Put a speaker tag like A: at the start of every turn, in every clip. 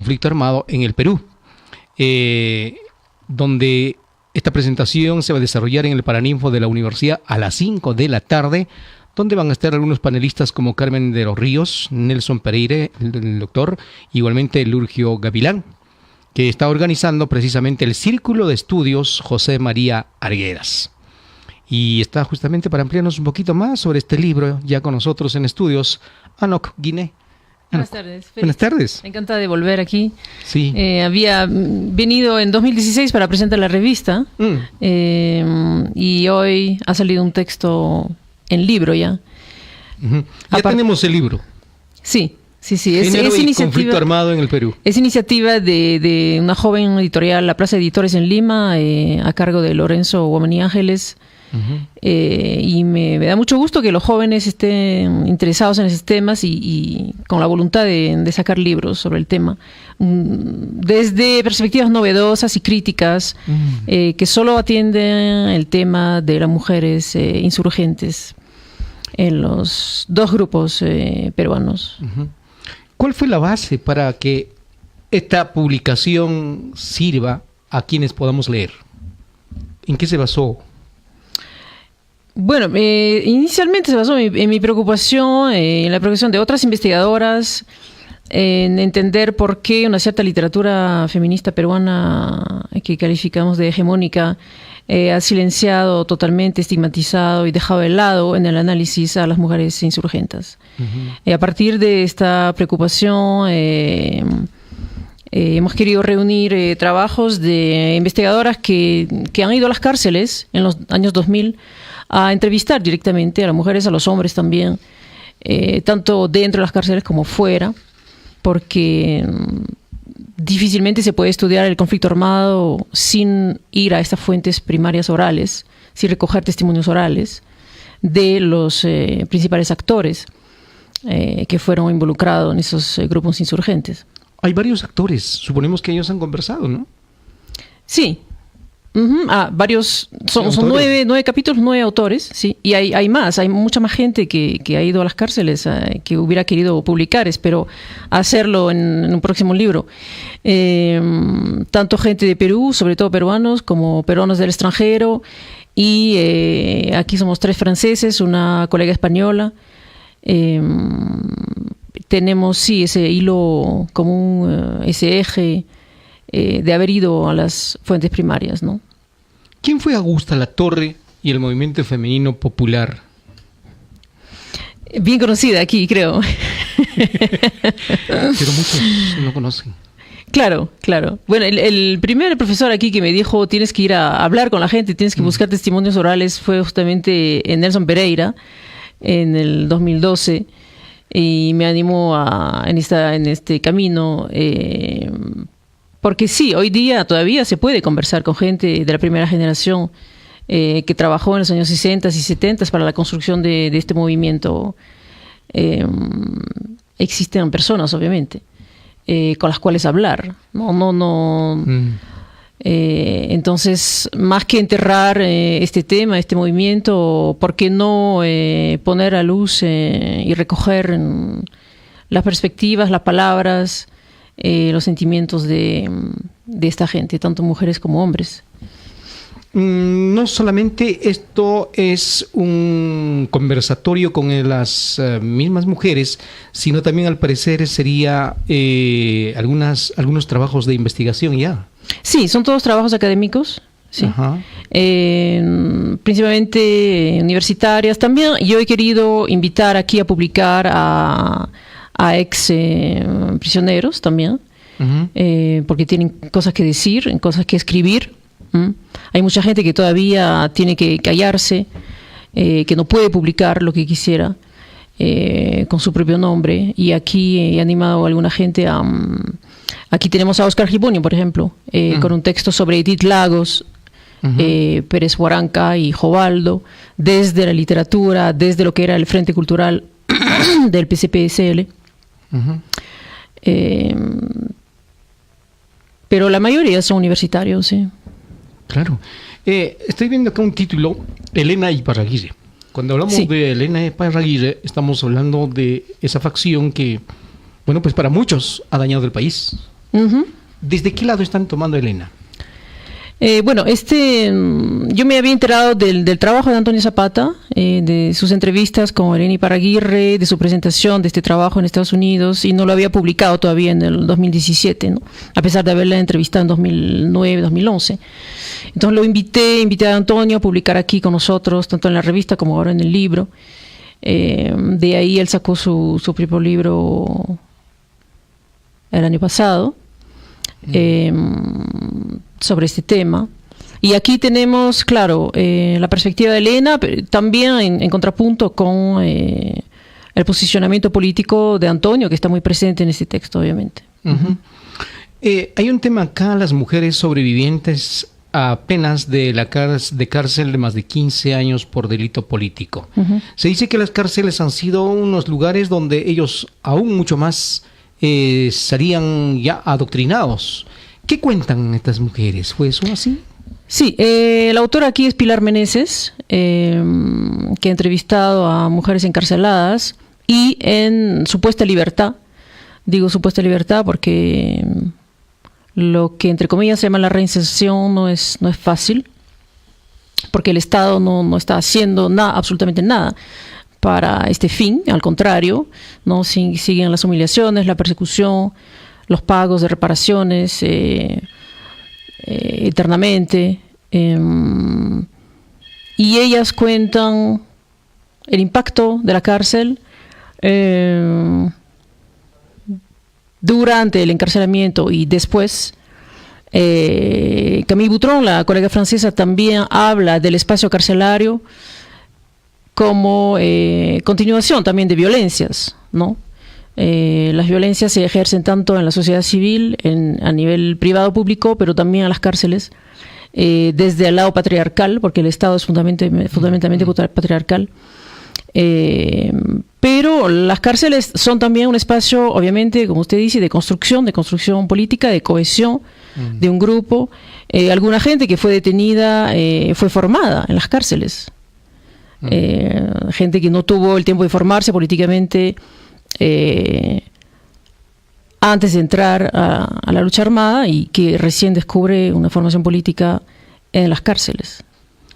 A: conflicto armado en el Perú, donde esta presentación se va a desarrollar en el Paraninfo de la Universidad a las 5 de la tarde, donde van a estar algunos panelistas como Carmen de los Ríos, Nelson Pereira, el doctor, igualmente Lurgio Gavilán, que está organizando precisamente el Círculo de Estudios José María Arguedas. Y está justamente para ampliarnos un poquito más sobre este libro, ya con nosotros en estudios, Anok Guinée.
B: Buenas tardes.
A: Buenas tardes.
B: Encantada de volver aquí.
A: Sí.
B: Había venido en 2016 para presentar la revista y hoy ha salido un texto en libro ya.
A: Ya tenemos el libro.
B: Sí.
A: Género
B: Es
A: y
B: iniciativa,
A: conflicto armado en el Perú.
B: Es iniciativa de una joven editorial, La Plaza Editores en Lima, a cargo de Lorenzo Guamani Ángeles. Y me da mucho gusto que los jóvenes estén interesados en esos temas y con la voluntad de sacar libros sobre el tema, desde perspectivas novedosas y críticas, que solo atienden el tema de las mujeres insurgentes en los dos grupos peruanos.
A: ¿Cuál fue la base para que esta publicación sirva a quienes podamos leer? ¿En qué se basó?
B: Bueno, inicialmente se basó en mi preocupación, en la preocupación de otras investigadoras, en entender por qué una cierta literatura feminista peruana que calificamos de hegemónica ha silenciado totalmente, estigmatizado y dejado de lado en el análisis a las mujeres insurgentes. A partir de esta preocupación hemos querido reunir trabajos de investigadoras que han ido a las cárceles en los años 2000 a entrevistar directamente a las mujeres, a los hombres también, tanto dentro de las cárceles como fuera, porque difícilmente se puede estudiar el conflicto armado sin ir a estas fuentes primarias orales, sin recoger testimonios orales de los principales actores que fueron involucrados en esos grupos insurgentes.
A: Hay varios actores, suponemos que ellos han conversado, ¿no?
B: Sí. Varios, son 9 capítulos, 9 autores, sí, y hay más, hay mucha más gente que ha ido a las cárceles, que hubiera querido publicar, espero hacerlo en un próximo libro. Tanto gente de Perú, sobre todo peruanos, como peruanos del extranjero, y aquí somos 3 franceses, una colega española. Tenemos, ese hilo común, ese eje de haber ido a las fuentes primarias, ¿no?
A: ¿Quién fue Augusta Latorre y el movimiento femenino popular?
B: Bien conocida aquí, creo.
A: Pero muchos no conocen.
B: Claro. Bueno, el primer profesor aquí que me dijo tienes que ir a hablar con la gente, tienes que buscar testimonios orales fue justamente Nelson Pereira en el 2012 y me animó en este camino. Porque sí, hoy día todavía se puede conversar con gente de la primera generación que trabajó en los años 60 y 70 para la construcción de este movimiento. Existen personas, obviamente, con las cuales hablar. Entonces, más que enterrar este tema, este movimiento, ¿por qué no poner a luz y recoger las perspectivas, las palabras, los sentimientos de esta gente, tanto mujeres como hombres?
A: No solamente esto es un conversatorio con las mismas mujeres, sino también al parecer sería algunos trabajos de investigación ya. Sí,
B: son todos trabajos académicos, sí. Principalmente universitarias. También yo he querido invitar aquí a publicar a ex prisioneros también, porque tienen cosas que decir, cosas que escribir. Hay mucha gente que todavía tiene que callarse, que no puede publicar lo que quisiera con su propio nombre, y aquí he animado a alguna gente a... Aquí tenemos a Oscar Giponio, por ejemplo, con un texto sobre Edith Lagos, Pérez Huaranca y Jovaldo, desde la literatura, desde lo que era el Frente Cultural del PCPSL. Pero la mayoría son universitarios, sí.
A: Claro. Estoy viendo acá un título, Elena Iparraguirre. Cuando hablamos de Elena Iparraguirre, estamos hablando de esa facción que, bueno, pues para muchos ha dañado el país.
B: Uh-huh.
A: ¿Desde qué lado están tomando, Elena?
B: Yo me había enterado del trabajo de Antonio Zapata, de sus entrevistas con Eleni Paraguirre, de su presentación de este trabajo en Estados Unidos, y no lo había publicado todavía en el 2017, ¿no? A pesar de haberla entrevistado en 2009, 2011. Entonces lo invité a Antonio a publicar aquí con nosotros, tanto en la revista como ahora en el libro. De ahí él sacó su propio libro el año pasado. Sobre este tema. Y aquí tenemos, claro, la perspectiva de Elena, pero también en contrapunto con el posicionamiento político de Antonio, que está muy presente en este texto, obviamente.
A: Uh-huh. Hay un tema acá, las mujeres sobrevivientes a penas de cárcel de más de 15 años por delito político. Uh-huh. Se dice que las cárceles han sido unos lugares donde ellos aún mucho más serían ya adoctrinados. ¿Qué cuentan estas mujeres? ¿Fue eso así?
B: Sí, la autora aquí es Pilar Meneses, que ha entrevistado a mujeres encarceladas y en supuesta libertad. Digo supuesta libertad porque lo que entre comillas se llama la reinserción no es fácil, porque el Estado no está haciendo absolutamente nada para este fin, al contrario, ¿no? Siguen las humillaciones, la persecución, los pagos de reparaciones eternamente, y ellas cuentan el impacto de la cárcel durante el encarcelamiento y después. Camille Boutron, la colega francesa, también habla del espacio carcelario como continuación también de violencias, ¿no? Las violencias se ejercen tanto en la sociedad civil, a nivel privado público, pero también en las cárceles, desde el lado patriarcal, porque el Estado es fundamentalmente patriarcal. Pero las cárceles son también un espacio, obviamente, como usted dice, de construcción política, de cohesión de un grupo. Alguna gente que fue detenida fue formada en las cárceles. Gente que no tuvo el tiempo de formarse políticamente antes de entrar a la lucha armada y que recién descubre una formación política en las cárceles.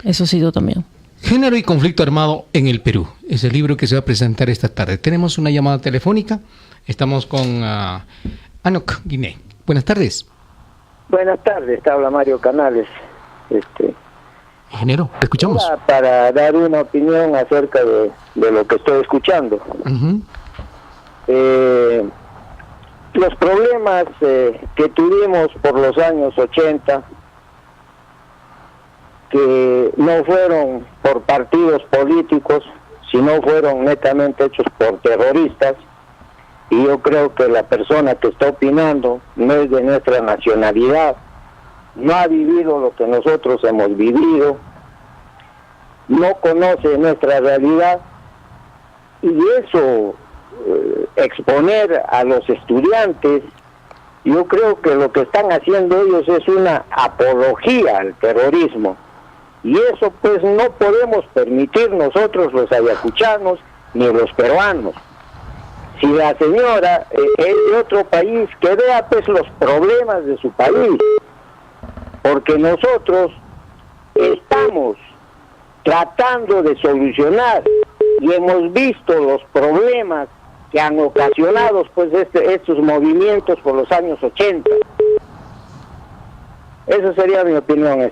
B: Eso ha sido también.
A: Género y conflicto armado en el Perú. Es el libro que se va a presentar esta tarde. Tenemos una llamada telefónica. Estamos con Anok Guinée. Buenas tardes.
C: Buenas tardes, te habla Mario Canales.
A: Ingeniero, te escuchamos.
C: Para dar una opinión acerca de lo que estoy escuchando.
A: Uh-huh.
C: Los problemas que tuvimos por los años 80, que no fueron por partidos políticos, sino fueron netamente hechos por terroristas, y yo creo que la persona que está opinando no es de nuestra nacionalidad, no ha vivido lo que nosotros hemos vivido, no conoce nuestra realidad, y eso exponer a los estudiantes, yo creo que lo que están haciendo ellos es una apología al terrorismo, y eso pues no podemos permitir nosotros los ayacuchanos ni los peruanos. Si la señora es de otro país, que vea pues los problemas de su país, porque nosotros estamos tratando de solucionar y hemos visto los problemas que han ocasionado pues estos movimientos por los años 80. Esa sería mi opinión.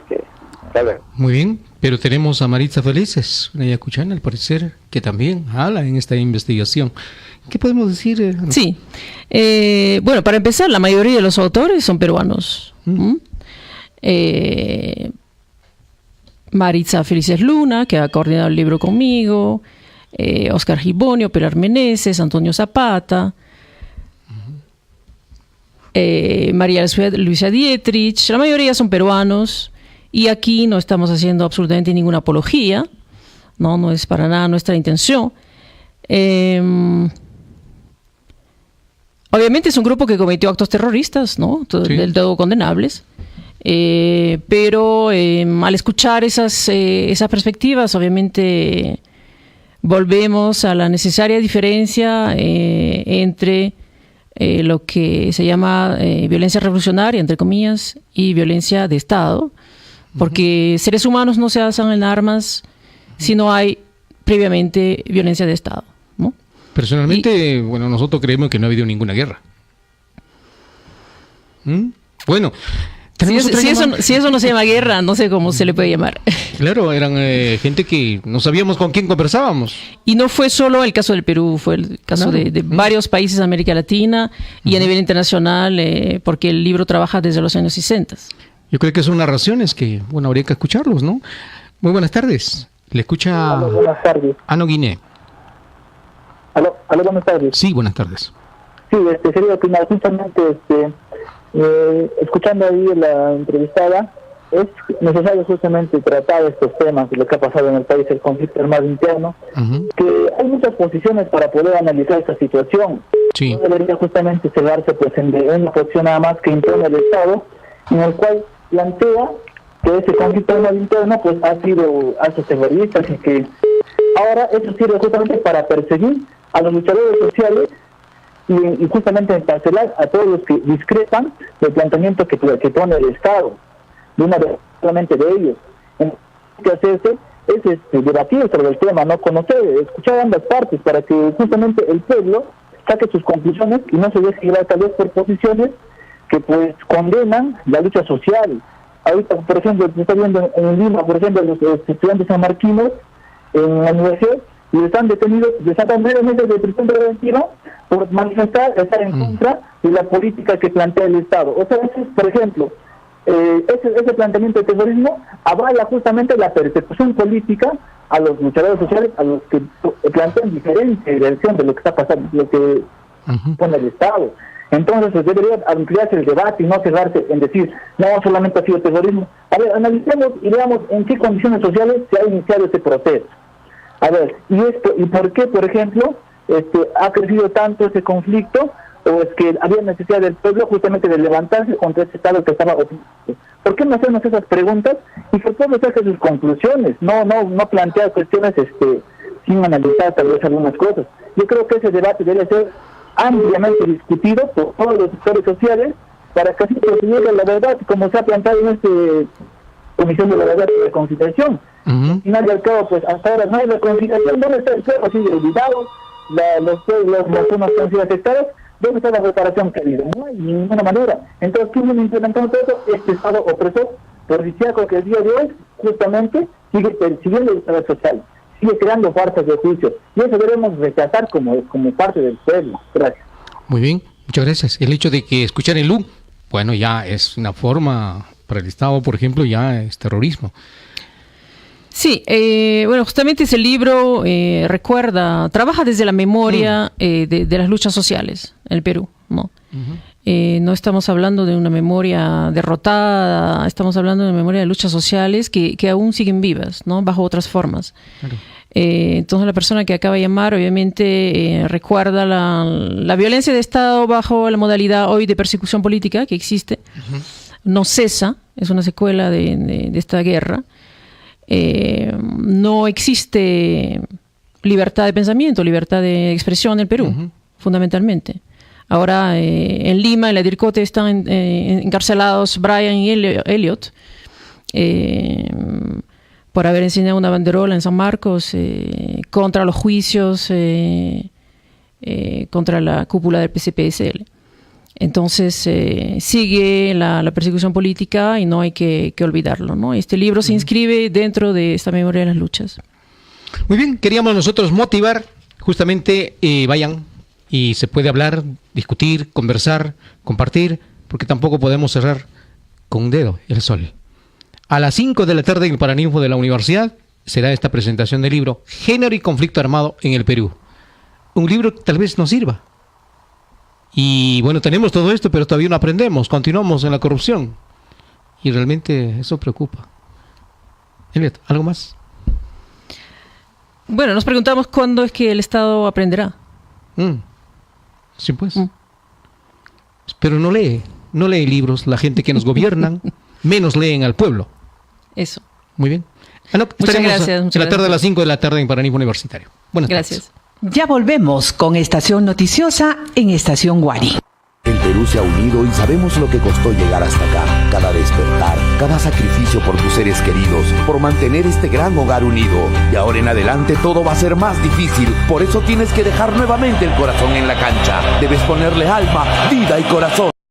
A: Muy bien, pero tenemos a Maritza Felices, una ayacuchana al parecer, que también habla en esta investigación. ¿Qué podemos decir?
B: Sí, bueno, para empezar, la mayoría de los autores son peruanos. Maritza Felices Luna, que ha coordinado el libro conmigo, Oscar Gibonio, Pilar Meneses, Antonio Zapata, María Luisa Dietrich, la mayoría son peruanos, y aquí no estamos haciendo absolutamente ninguna apología, no es para nada nuestra intención. Obviamente es un grupo que cometió actos terroristas, ¿no? Del todo condenables. Pero al escuchar esas perspectivas, obviamente volvemos a la necesaria diferencia entre lo que se llama violencia revolucionaria, entre comillas, y violencia de Estado, porque seres humanos no se alzan en armas si no hay previamente violencia de Estado, ¿no?
A: Personalmente, bueno, nosotros creemos que no ha habido ninguna guerra. Bueno,
B: si eso no se llama guerra, no sé cómo se le puede llamar.
A: Claro, eran gente que no sabíamos con quién conversábamos.
B: Y no fue solo el caso del Perú, fue el caso de varios países de América Latina y a nivel internacional, porque el libro trabaja desde los años 60.
A: Yo creo que son narraciones que, bueno, habría que escucharlos, ¿no? Muy buenas tardes. Le escucha
D: buenas tardes.
A: Ano Guiné.
D: Aló, buenas tardes.
A: Sí, buenas tardes.
D: Sí, sería opinar justamente, escuchando ahí la entrevistada, es necesario justamente tratar estos temas de lo que ha pasado en el país, el conflicto armado interno, que hay muchas posiciones para poder analizar esta situación.
A: Sí.
D: No debería justamente cerrarse pues en una posición nada más que impone el Estado, en el cual plantea que ese conflicto armado interno pues ha sido actos terroristas y que ahora eso sirve justamente para perseguir a los luchadores sociales y justamente encarcelar a todos los que discrepan del planteamiento que pone el Estado, de una vez solamente de ellos. Entonces, lo que hacerse es debatir sobre el tema, no conocer, escuchar ambas partes para que justamente el pueblo saque sus conclusiones y no se deje llevar tal vez por posiciones que pues condenan la lucha social. Ahorita, por ejemplo, se está viendo en Lima, por ejemplo, los estudiantes sanmarquinos en la universidad, y están detenidos, les sacan 9 meses de prisión preventiva por manifestar, estar en contra de la política que plantea el Estado. O sea, por ejemplo, ese planteamiento de terrorismo avala justamente la persecución política a los luchadores sociales, a los que plantean diferente versión de lo que está pasando, lo que pone el Estado. Entonces debería ampliarse el debate y no cerrarse en decir, no, solamente ha sido terrorismo. A ver, analicemos y veamos en qué condiciones sociales se ha iniciado este proceso. A ver, ¿y por qué, por ejemplo, ha crecido tanto ese conflicto? ¿O es que había necesidad del pueblo justamente de levantarse contra ese Estado que estaba oprimiendo? ¿Por qué no hacernos esas preguntas y que el pueblo saque sus conclusiones? No plantear cuestiones sin analizar tal vez algunas cosas. Yo creo que ese debate debe ser ampliamente discutido por todos los sectores sociales para que así se llegue a la verdad, como se ha planteado en esta Comisión de la Verdad y Reconciliación. Al final y al cabo, pues hasta ahora no hay reconciliación. ¿Dónde está el pueblo? Sigue olvidado, las zonas que han sido afectadas. ¿Dónde está la reparación que ha habido? No hay de ninguna manera. Entonces, ¿quién viene implementando todo eso? Este Estado opresor, policíaco, que el día de hoy justamente sigue persiguiendo el Estado social, sigue creando faltas de juicio. Y eso debemos rechazar como parte del pueblo. Gracias.
A: Muy bien, muchas gracias. El hecho de que escuchar el LU, bueno, ya es una forma para el Estado, por ejemplo, ya es terrorismo.
B: Sí, bueno, justamente ese libro trabaja desde la memoria de las luchas sociales en el Perú, ¿no? No estamos hablando de una memoria derrotada, estamos hablando de una memoria de luchas sociales que aún siguen vivas, ¿no? Bajo otras formas. Claro. Entonces la persona que acaba de llamar obviamente recuerda la violencia de Estado bajo la modalidad hoy de persecución política que existe. No cesa, es una secuela de esta guerra. No existe libertad de pensamiento, libertad de expresión en el Perú, fundamentalmente. Ahora en Lima, en la DIRCOTE, están encarcelados Brian y Elliot por haber enseñado una banderola en San Marcos contra los juicios, contra la cúpula del PCPSL. Entonces sigue la persecución política y no hay que olvidarlo, ¿no? Este libro se inscribe dentro de esta memoria de las luchas.
A: Muy bien, queríamos nosotros motivar, justamente vayan y se puede hablar, discutir, conversar, compartir, porque tampoco podemos cerrar con un dedo el sol. A las 5 de la tarde en el Paraninfo de la Universidad será esta presentación del libro Género y Conflicto Armado en el Perú. Un libro que tal vez nos sirva. Y bueno, tenemos todo esto, pero todavía no aprendemos, continuamos en la corrupción. Y realmente eso preocupa. Elliot, ¿algo más?
B: Bueno, nos preguntamos cuándo es que el Estado aprenderá.
A: Sí, pues. Pero no lee libros la gente que nos gobiernan, menos leen al pueblo.
B: Eso.
A: Muy bien.
B: Muchas gracias.
A: En la tarde a las 5 de la tarde en Paraninfo Universitario. Buenas tardes.
E: Ya volvemos con Estación Noticiosa en Estación Guari. El Perú se ha unido y sabemos lo que costó llegar hasta acá. Cada despertar, cada sacrificio por tus seres queridos, por mantener este gran hogar unido. Y ahora en adelante todo va a ser más difícil. Por eso tienes que dejar nuevamente el corazón en la cancha. Debes ponerle alma, vida y corazón.